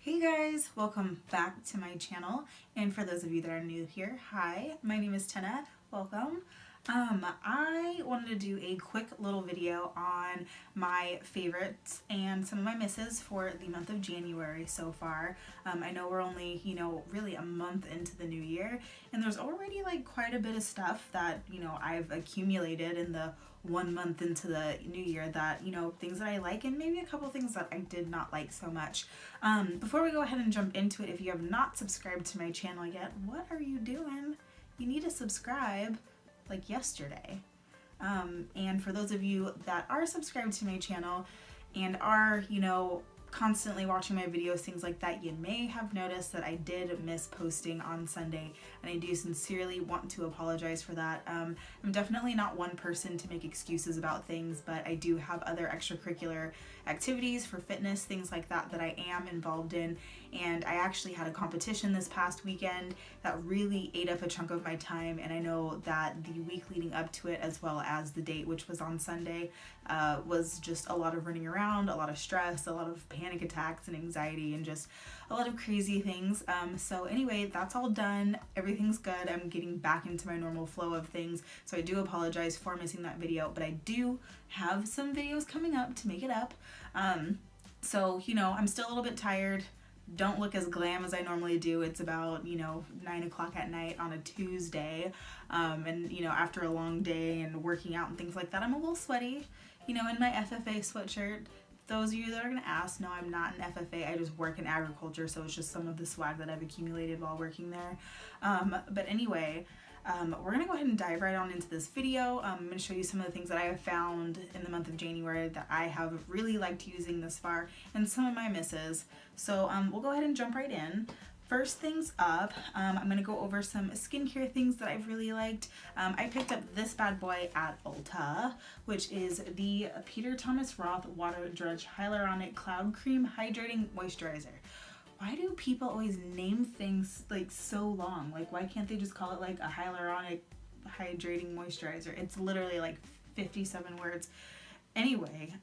Hey guys, welcome back to my channel, and for those of you that are new here, hi, my name is Tenna, welcome. I wanted to do a quick little video on my favorites and some of my misses for the month of January so far. I know we're only, really a month into the new year, and there's already like quite a bit of stuff that, I've accumulated in the 1 month into the new year that, things that I like and maybe a couple things that I did not like so much. Before we go ahead and jump into it, if you have not subscribed to my channel yet, what are you doing? You need to subscribe like yesterday. And for those of you that are subscribed to my channel and are, constantly watching my videos, things like that, you may have noticed that I did miss posting on Sunday, and I do sincerely want to apologize for that. I'm definitely not one person to make excuses about things, but I do have other extracurricular activities for fitness, things like that I am involved in, and I actually had a competition this past weekend that really ate up a chunk of my time, and I know that the week leading up to it, as well as the date, which was on Sunday, was just a lot of running around, a lot of stress, a lot of panic attacks and anxiety, and just a lot of crazy things. So anyway, that's all done. Everything's good. I'm getting back into my normal flow of things. So I do apologize for missing that video, but I do have some videos coming up to make it up. So, I'm still a little bit tired. Don't look as glam as I normally do. It's about, 9 o'clock at night on a Tuesday. And, after a long day and working out and things like that, I'm a little sweaty, in my FFA sweatshirt. Those of you that are going to ask, no, I'm not an FFA. I just work in agriculture, so it's just some of the swag that I've accumulated while working there. But anyway, we're going to go ahead and dive right on into this video. I'm going to show you some of the things that I have found in the month of January that I have really liked using this far, and some of my misses. So we'll go ahead and jump right in. First things up, I'm going to go over some skincare things that I've really liked. I picked up this bad boy at Ulta, which is the Peter Thomas Roth Water Drench Hylauranic Cloud Cream Hydrating Moisturizer. Why do people always name things like so long? Like, why can't they just call it like a hyaluronic hydrating moisturizer? It's literally like 57 words. Anyway,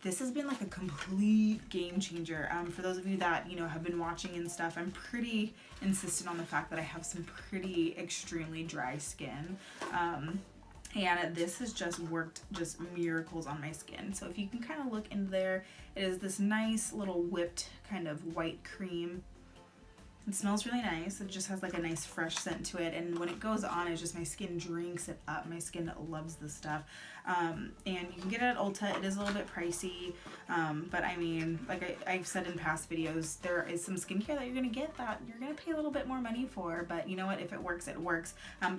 this has been like a complete game changer. For those of you that, have been watching and stuff, I'm pretty insistent on the fact that I have some pretty extremely dry skin. And this has just worked just miracles on my skin. So if you can kind of look in there, it is this nice little whipped kind of white cream. It smells really nice. It just has like a nice fresh scent to it, and when it goes on, it's just my skin drinks it up. My skin loves this stuff. And you can get it at Ulta. It is a little bit pricey, but I mean, like I've said in past videos, there is some skincare that you're gonna get that you're gonna pay a little bit more money for, but you know what, if it works, it works.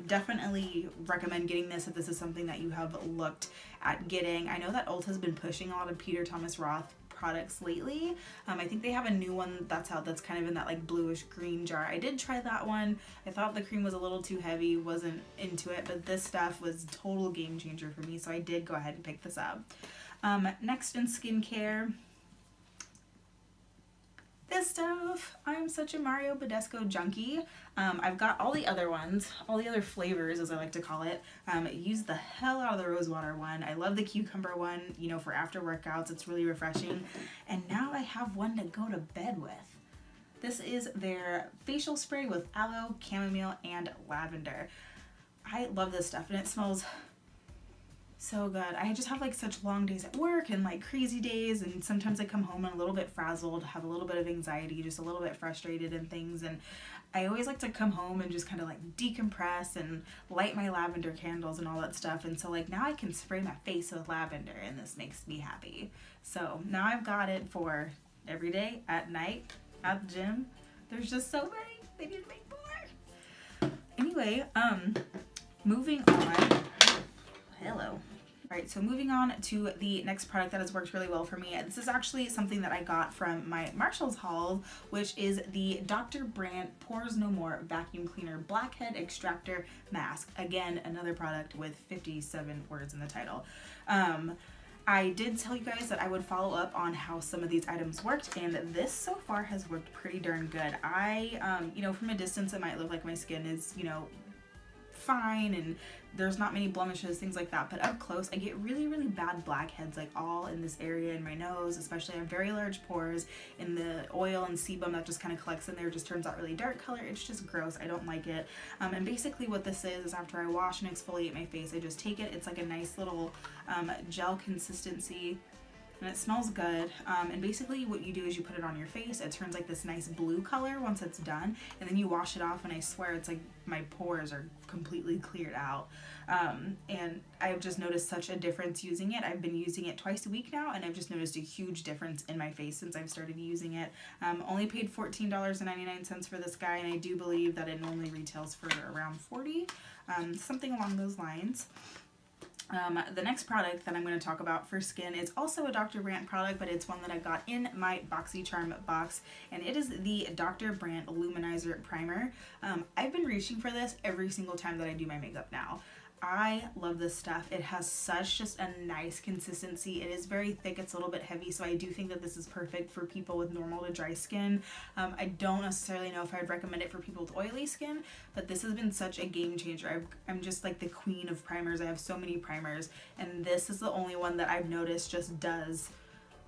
Definitely recommend getting this if this is something that you have looked at getting. I know that Ulta's been pushing a lot of Peter Thomas Roth products lately. I think they have a new one that's out that's kind of in that like bluish green jar. I did try that one. I thought the cream was a little too heavy, wasn't into it, but this stuff was a total game changer for me, so I did go ahead and pick this up. Next in skincare, this stuff. I'm such a Mario Badescu junkie. I've got all the other ones, all the other flavors as I like to call it. Use the hell out of the rosewater one. I love the cucumber one, for after workouts. It's really refreshing. And now I have one to go to bed with. This is their facial spray with aloe, chamomile, and lavender. I love this stuff, and it smells so good. I just have like such long days at work and like crazy days, and sometimes I come home and a little bit frazzled, have a little bit of anxiety, just a little bit frustrated and things, and I always like to come home and just kind of like decompress and light my lavender candles and all that stuff. And so like now I can spray my face with lavender, and this makes me happy. So now I've got it for every day, at night, at the gym. There's just so many. They need to make more. Anyway, moving on. Hello. Alright, so moving on to the next product that has worked really well for me. This is actually something that I got from my Marshall's haul, which is the Dr. Brandt Pores No More Vacuum Cleaner Blackhead Extractor Mask. Again, another product with 57 words in the title. I did tell you guys that I would follow up on how some of these items worked, and this so far has worked pretty darn good. From a distance, it might look like my skin is, fine and there's not many blemishes, things like that. But up close, I get really, really bad blackheads, like all in this area in my nose, especially. I have very large pores, and the oil and sebum that just kind of collects in there just turns out really dark color. It's just gross. I don't like it. And basically what this is after I wash and exfoliate my face, I just take it. It's like a nice little gel consistency. And it smells good, and basically what you do is you put it on your face. It turns like this nice blue color once it's done, and then you wash it off, and I swear it's like my pores are completely cleared out. And I've just noticed such a difference using it. I've been using it twice a week now, and I've just noticed a huge difference in my face since I've started using it. Only paid $14.99 for this guy, and I do believe that it normally retails for around $40, something along those lines. The next product that I'm going to talk about for skin is also a Dr. Brandt product, but it's one that I got in my BoxyCharm box, and it is the Dr. Brandt Luminizer Primer. I've been reaching for this every single time that I do my makeup now. I love this stuff. It has such just a nice consistency. It is very thick. It's a little bit heavy, so I do think that this is perfect for people with normal to dry skin. I don't necessarily know if I'd recommend it for people with oily skin, but this has been such a game changer. I'm just like the queen of primers. I have so many primers, and this is the only one that I've noticed just does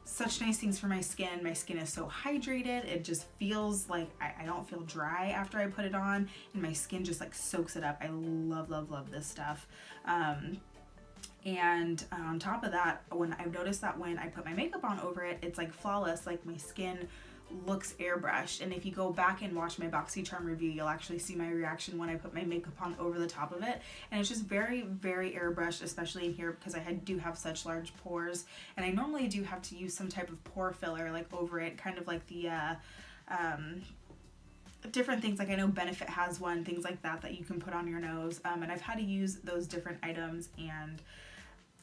such nice things for my skin. My skin is so hydrated. It just feels like I don't feel dry after I put it on, and my skin just like soaks it up. I love, love, love this stuff. And on top of that, I've noticed that when I put my makeup on over it, it's like flawless. Like my skin looks airbrushed, and if you go back and watch my BoxyCharm review, you'll actually see my reaction when I put my makeup on over the top of it, and it's just very, very airbrushed, especially in here because I do have such large pores, and I normally do have to use some type of pore filler like over it, kind of like the different things, like I know Benefit has one, things like that you can put on your nose, and I've had to use those different items, and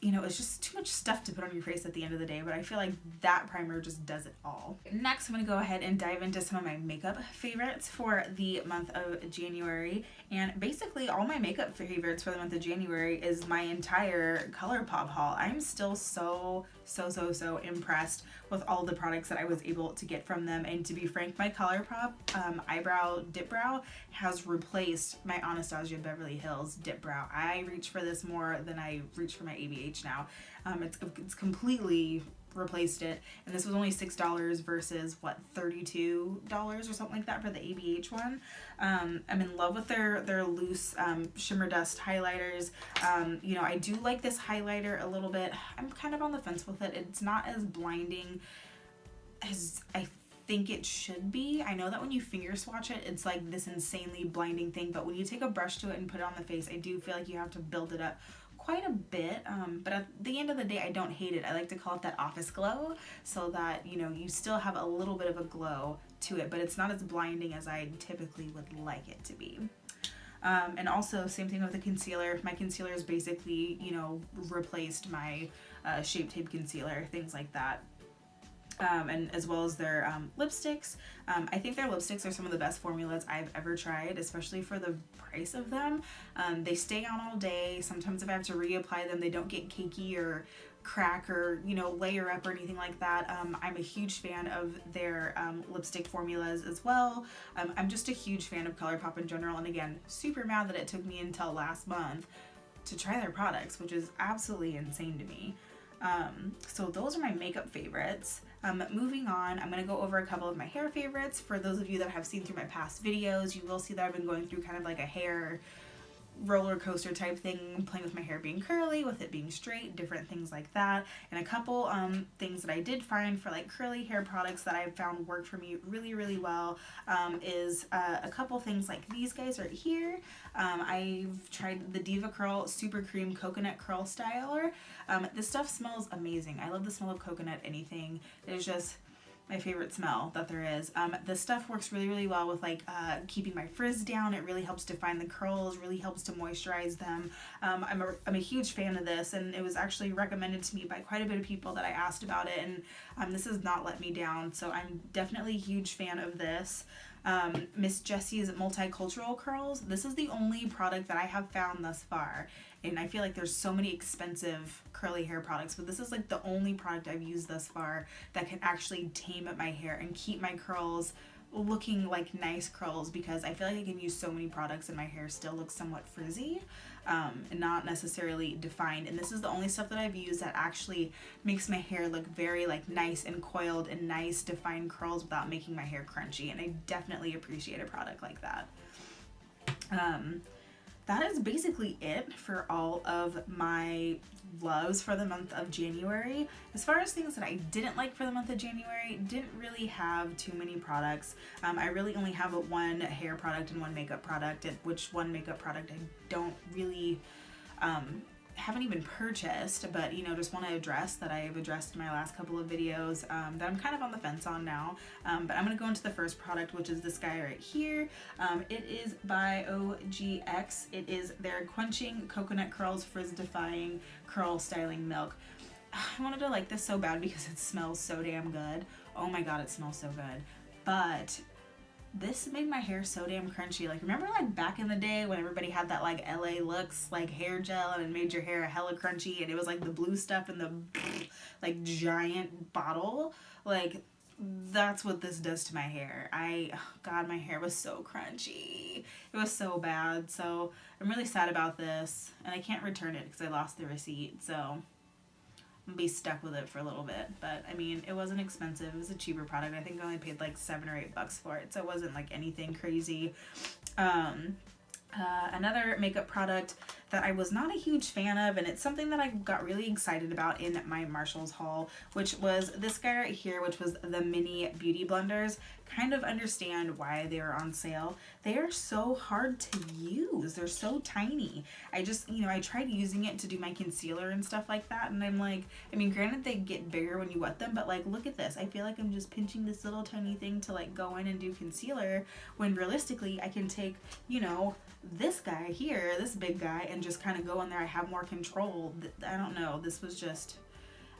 you know, it's just too much stuff to put on your face at the end of the day, but I feel like that primer just does it all. Next, I'm going to go ahead and dive into some of my makeup favorites for the month of January, and basically all my makeup favorites for the month of January is my entire Colourpop haul. I'm still so impressed with all the products that I was able to get from them, and to be frank, my Colourpop eyebrow dip brow has replaced my Anastasia Beverly Hills dip brow. I reach for this more than I reach for my ABH now. It's completely replaced it, and this was only $6 versus what, $32 or something like that for the ABH one. I'm in love with their loose shimmer dust highlighters. You know, I do like this highlighter a little bit. I'm kind of on the fence with it. It's not as blinding as I think it should be. I know that when you finger swatch it, it's like this insanely blinding thing, but when you take a brush to it and put it on the face, I do feel like you have to build it up quite a bit, but at the end of the day, I don't hate it. I like to call it that office glow, so that, you know, you still have a little bit of a glow to it, but it's not as blinding as I typically would like it to be. And also, same thing with the concealer. My concealer is basically, you know, replaced my Shape Tape concealer, things like that. And as well as their lipsticks. I think their lipsticks are some of the best formulas I've ever tried, especially for the price of them. They stay on all day. Sometimes if I have to reapply them, they don't get cakey or crack or, you know, layer up or anything like that. I'm a huge fan of their lipstick formulas as well. I'm just a huge fan of Colourpop in general, and again, super mad that it took me until last month to try their products, which is absolutely insane to me. So those are my makeup favorites. Moving on, I'm going to go over a couple of my hair favorites. For those of you that have seen through my past videos, you will see that I've been going through kind of like a hair roller coaster type thing, playing with my hair being curly, with it being straight, different things like that. And a couple things that I did find for like curly hair products that I found work for me really, really well is a couple things like these guys right here. I've tried the DevaCurl Supercream Coconut Curl Styler. This stuff smells amazing. I love the smell of coconut anything. It's just my favorite smell that there is. This stuff works really, really well with like keeping my frizz down. It really helps define the curls, really helps to moisturize them. I'm a huge fan of this, and it was actually recommended to me by quite a bit of people that I asked about it, and this has not let me down, so I'm definitely a huge fan of this. Miss Jessies Multicultural Curls. This is the only product that I have found thus far, and I feel like there's so many expensive curly hair products, but this is like the only product I've used thus far that can actually tame my hair and keep my curls looking like nice curls, because I feel like I can use so many products and my hair still looks somewhat frizzy, and not necessarily defined. And this is the only stuff that I've used that actually makes my hair look very like nice and coiled and nice defined curls without making my hair crunchy. And I definitely appreciate a product like that. That is basically it for all of my loves for the month of January. As far as things that I didn't like for the month of January, didn't really have too many products. I really only have one hair product and one makeup product, which one makeup product I don't really haven't even purchased, but you know, just want to address that I have addressed in my last couple of videos, that I'm kind of on the fence on now. But I'm going to go into the first product, which is this guy right here. It is by OGX. It is their Quenching Coconut Curls Frizz Defying Curl Styling Milk. I wanted to like this so bad because it smells so damn good. Oh my god, it smells so good. But this made my hair so damn crunchy. Like, remember like back in the day when everybody had that like LA Looks like hair gel and it made your hair hella crunchy, and it was like the blue stuff in the like giant bottle? Like, that's what this does to my hair. God, my hair was so crunchy. It was so bad. So I'm really sad about this, and I can't return it because I lost the receipt. So I'm gonna be stuck with it for a little bit. But I mean, it wasn't expensive. It was a cheaper product. I think I only paid like $7 or $8 for it, so it wasn't like anything crazy. Another makeup product that I was not a huge fan of, and it's something that I got really excited about in my Marshalls haul, which was this guy right here, which was the mini beauty blenders. Kind of understand why they are on sale. They are so hard to use. They're so tiny. I just, you know, I tried using it to do my concealer and stuff like that, and I'm like, I mean, granted they get bigger when you wet them, but like, look at this. I feel like I'm just pinching this little tiny thing to like go in and do concealer, when realistically I can take, you know, this guy here, this big guy, and just kind of go in there. I have more control. I don't know. This was just,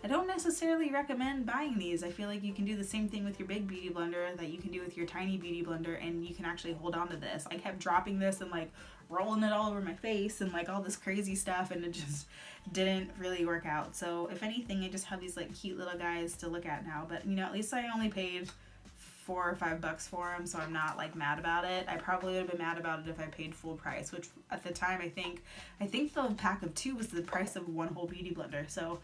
I don't necessarily recommend buying these. I feel like you can do the same thing with your big beauty blender that you can do with your tiny beauty blender, and you can actually hold on to this. I kept dropping this and like rolling it all over my face and like all this crazy stuff, and it just didn't really work out. So if anything, I just have these like cute little guys to look at now. But you know, at least I only paid $4 or $5 for them, so I'm not like mad about it. I probably would have been mad about it if I paid full price, which at the time I think the pack of 2 was the price of one whole beauty blender. So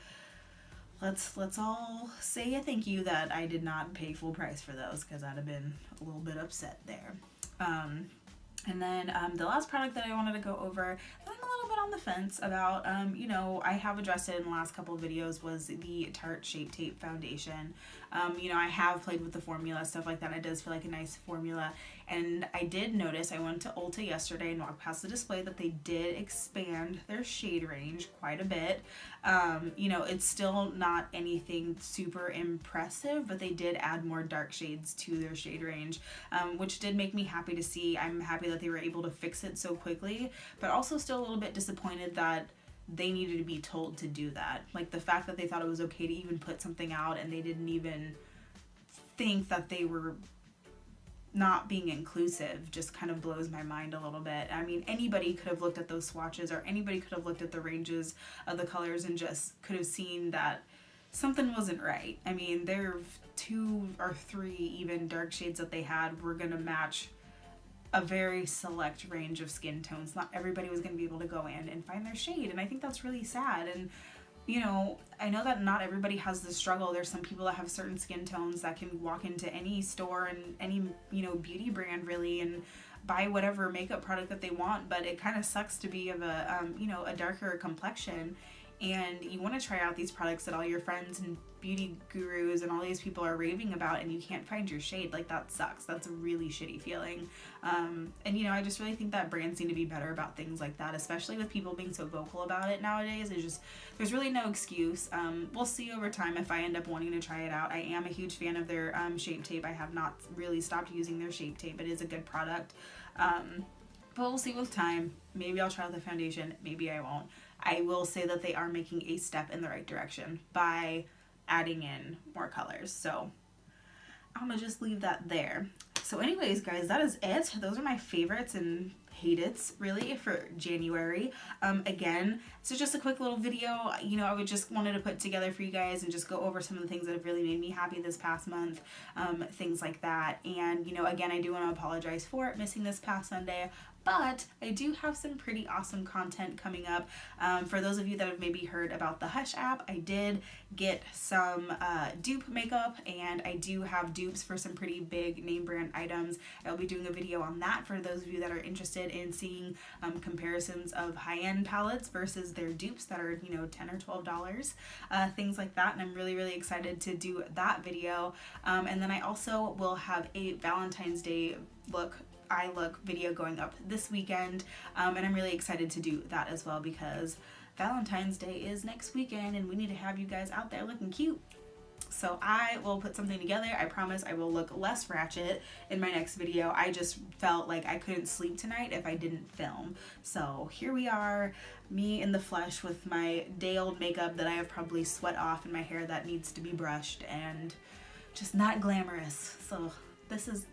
let's all say a thank you that I did not pay full price for those, because I'd have been a little bit upset there. And then the last product that I wanted to go over, that I'm a little bit on the fence about, you know, I have addressed it in the last couple of videos, was the Tarte Shape Tape Foundation. You know, I have played with the formula, stuff like that. It does feel like a nice formula. And I did notice, I went to Ulta yesterday and walked past the display, that they did expand their shade range quite a bit. You know, it's still not anything super impressive, but they did add more dark shades to their shade range, which did make me happy to see. I'm happy that they were able to fix it so quickly, but also still a little bit disappointed that they needed to be told to do that. Like, the fact that they thought it was okay to even put something out and they didn't even think that they were not being inclusive just kind of blows my mind a little bit. I mean, anybody could have looked at those swatches, or anybody could have looked at the ranges of the colors and just could have seen that something wasn't right. I mean, there are 2 or 3 even dark shades that they had were going to match a very select range of skin tones. Not everybody was going to be able to go in and find their shade, and I think that's really sad. And you know, I know that not everybody has this struggle. There's some people that have certain skin tones that can walk into any store and any, you know, beauty brand really and buy whatever makeup product that they want, but it kind of sucks to be of a, you know, a darker complexion, and you want to try out these products that all your friends and beauty gurus and all these people are raving about, and you can't find your shade. Like, that sucks. That's a really shitty feeling. And you know, I just really think that brands need to be better about things like that, especially with people being so vocal about it nowadays. There's really no excuse. We'll see over time if I end up wanting to try it out. I am a huge fan of their Shape Tape. I have not really stopped using their Shape Tape. It is a good product. But we'll see with time. Maybe I'll try out the foundation. Maybe I won't. I will say that they are making a step in the right direction by adding in more colors. So I'm gonna just leave that there. So anyways, guys, that is it. Those are my favorites and Haidits really for January. Again, so just a quick little video, you know, I would just wanted to put together for you guys and just go over some of the things that have really made me happy this past month, things like that. And, you know, again, I do want to apologize for missing this past Sunday, but I do have some pretty awesome content coming up. For those of you that have maybe heard about the Hush app, I did get some dupe makeup, and I do have dupes for some pretty big name brand items. I'll be doing a video on that for those of you that are interested in seeing comparisons of high-end palettes versus their dupes that are, you know, $10 or $12, things like that. And I'm really, really excited to do that video. And then I also will have a Valentine's Day eye look video going up this weekend, and I'm really excited to do that as well because Valentine's Day is next weekend and we need to have you guys out there looking cute. So I will put something together. I promise I will look less ratchet in my next video. I just felt like I couldn't sleep tonight if I didn't film. So here we are, me in the flesh with my day-old makeup that I have probably sweat off and my hair that needs to be brushed and just not glamorous. So this is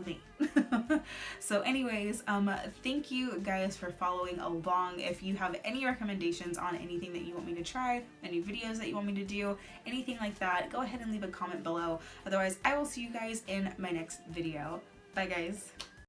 me. So anyways, thank you guys for following along. If you have any recommendations on anything that you want me to try, any videos that you want me to do, anything like that, go ahead and leave a comment below. Otherwise, I will see you guys in my next video. Bye guys.